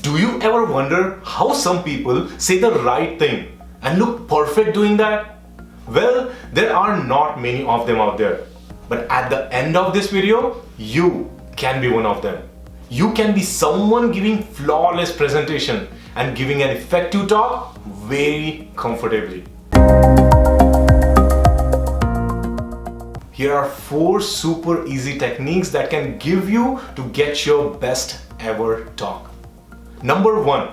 Do you ever wonder how some people say the right thing and look perfect doing that? Well, there are not many of them out there. But at the end of this video, you can be one of them. You can be someone giving flawless presentation and giving an effective talk very comfortably. Here are 4 super easy techniques that can give you to get your best ever talk. Number 1,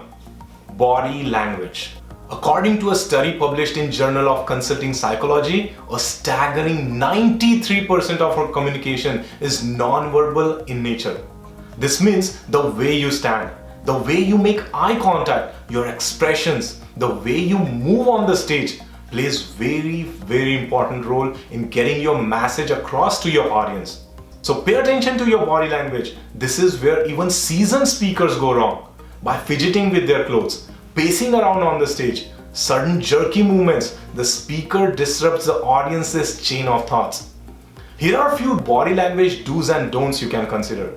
body language. According to a study published in Journal of Consulting Psychology, a staggering 93% of our communication is non-verbal in nature. This means the way you stand, the way you make eye contact, your expressions, the way you move on the stage plays very important role in getting your message across to your audience. So pay attention to your body language. This is where even seasoned speakers go wrong. By fidgeting with their clothes, pacing around on the stage, sudden jerky movements, the speaker disrupts the audience's chain of thoughts. Here are a few body language do's and don'ts you can consider.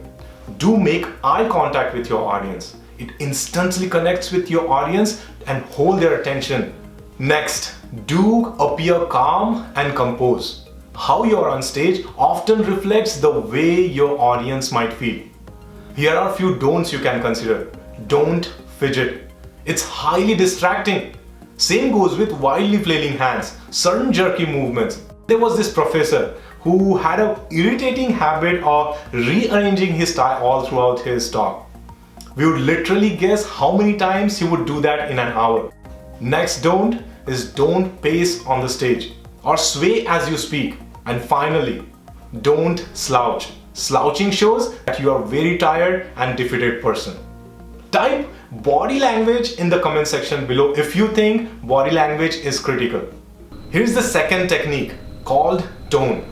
Do make eye contact with your audience. It instantly connects with your audience and hold their attention. Next, do appear calm and composed. How you are on stage often reflects the way your audience might feel. Here are a few don'ts you can consider. Don't fidget. It's highly distracting. Same goes with wildly flailing hands, sudden jerky movements. There was this professor who had an irritating habit of rearranging his tie all throughout his talk. We would literally guess how many times he would do that in an hour. Next don't is don't pace on the stage or sway as you speak. And finally, don't slouch. Slouching shows that you are very tired and defeated person. Type body language in the comment section below if you think body language is critical. Here's the second technique called tone.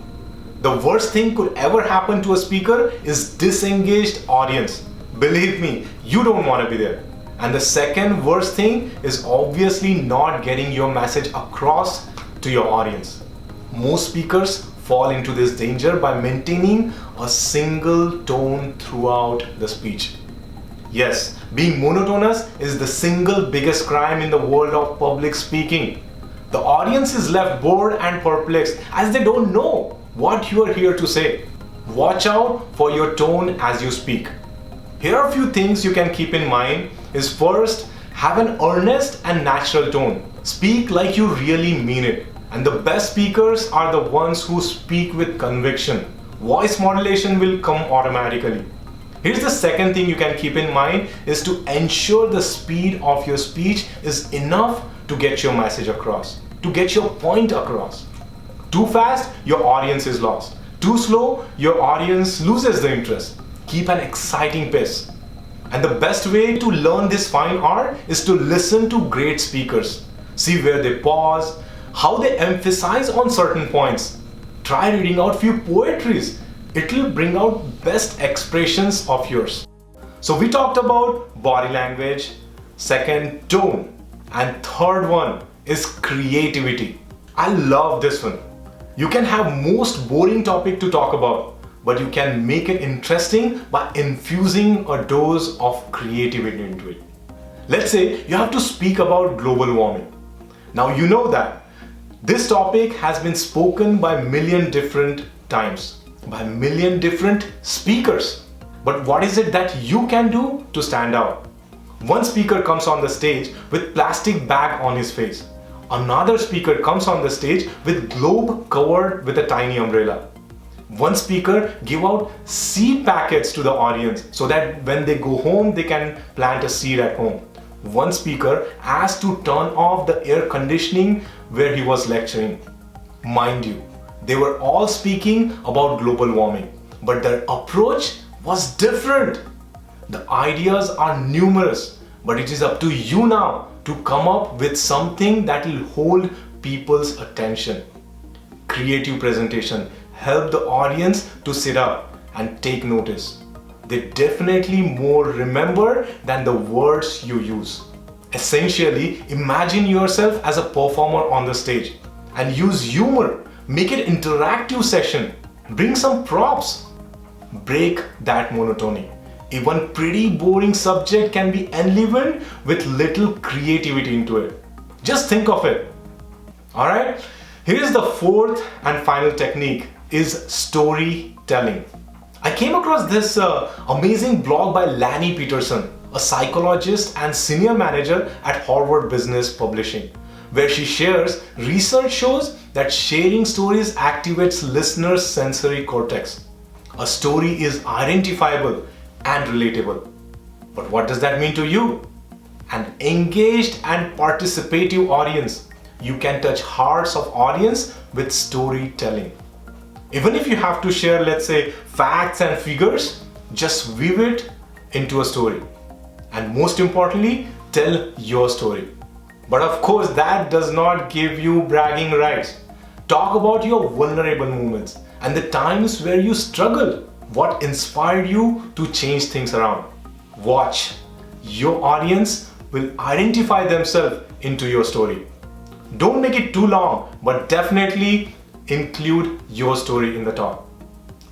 The worst thing could ever happen to a speaker is disengaged audience. Believe me, you don't want to be there. And the second worst thing is obviously not getting your message across to your audience. Most speakers fall into this danger by maintaining a single tone throughout the speech. Yes, being monotonous is the single biggest crime in the world of public speaking. The audience is left bored and perplexed as they don't know what you are here to say. Watch out for your tone as you speak. Here are a few things you can keep in mind. Is first, have an earnest and natural tone. Speak like you really mean it. And the best speakers are the ones who speak with conviction. Voice modulation will come automatically. Here's the second thing you can keep in mind is to ensure the speed of your speech is enough to get your message across, to get your point across. Too fast, your audience is lost. Too slow, your audience loses the interest. Keep an exciting pace. And the best way to learn this fine art is to listen to great speakers. See where they pause, how they emphasize on certain points. Try reading out few poetries. It will bring out best expressions of yours. So we talked about body language, second tone, and third one is creativity. I love this one. You can have most boring topic to talk about, but you can make it interesting by infusing a dose of creativity into it. Let's say you have to speak about global warming. Now you know that this topic has been spoken by a million different times, by a million different speakers. But what is it that you can do to stand out? One speaker comes on the stage with plastic bag on his face. Another speaker comes on the stage with globe covered with a tiny umbrella. One speaker give out seed packets to the audience so that when they go home they can plant a seed at home. One speaker asked to turn off the air conditioning where he was lecturing. Mind you, they were all speaking about global warming, but their approach was different. The ideas are numerous, but it is up to you now to come up with something that will hold people's attention. Creative presentation help the audience to sit up and take notice. They definitely more remember than the words you use. Essentially, imagine yourself as a performer on the stage and use humor. Make it interactive session. Bring some props. Break that monotony. Even pretty boring subject can be enlivened with little creativity into it. Just think of it. Alright, here's the fourth and final technique is storytelling. I came across this amazing blog by Lanny Peterson, a psychologist and senior manager at Harvard Business Publishing, where she shares research shows that sharing stories activates listeners' sensory cortex. A story is identifiable and relatable. But what does that mean to you? An engaged and participative audience. You can touch hearts of audience with storytelling. Even if you have to share, let's say, facts and figures, just weave it into a story. And most importantly, tell your story. But of course, that does not give you bragging rights. Talk about your vulnerable moments and the times where you struggled. What inspired you to change things around? Watch. Your audience will identify themselves into your story. Don't make it too long, but definitely include your story in the top.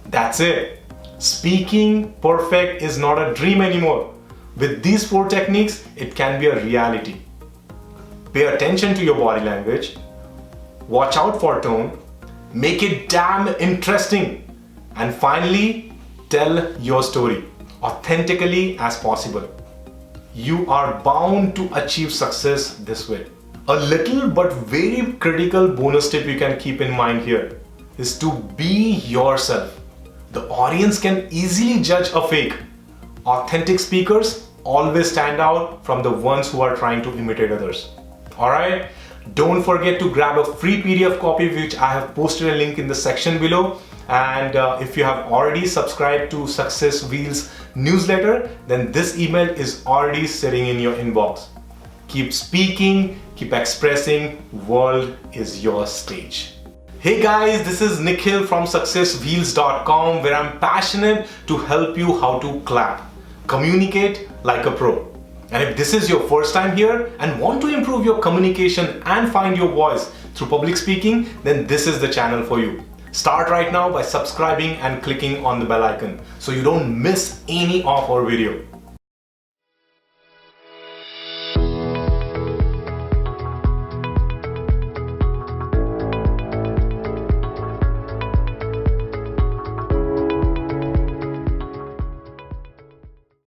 That's it. Speaking perfect is not a dream anymore. With these 4 techniques, it can be a reality. Pay attention to your body language. Watch out for tone. Make it damn interesting. And finally, tell your story authentically as possible. You are bound to achieve success this way. A little but very critical bonus tip you can keep in mind here is to be yourself. The audience can easily judge a fake. Authentic speakers always stand out from the ones who are trying to imitate others. Alright? Don't forget to grab a free PDF copy, which I have posted a link in the section below. And if you have already subscribed to Success Wheels newsletter, then this email is already sitting in your inbox. Keep speaking, keep expressing, world is your stage. Hey guys, this is Nikhil from successwheels.com, where I'm passionate to help you how to clap, communicate like a pro. And if this is your first time here and want to improve your communication and find your voice through public speaking, then this is the channel for you. Start right now by subscribing and clicking on the bell icon so you don't miss any of our video.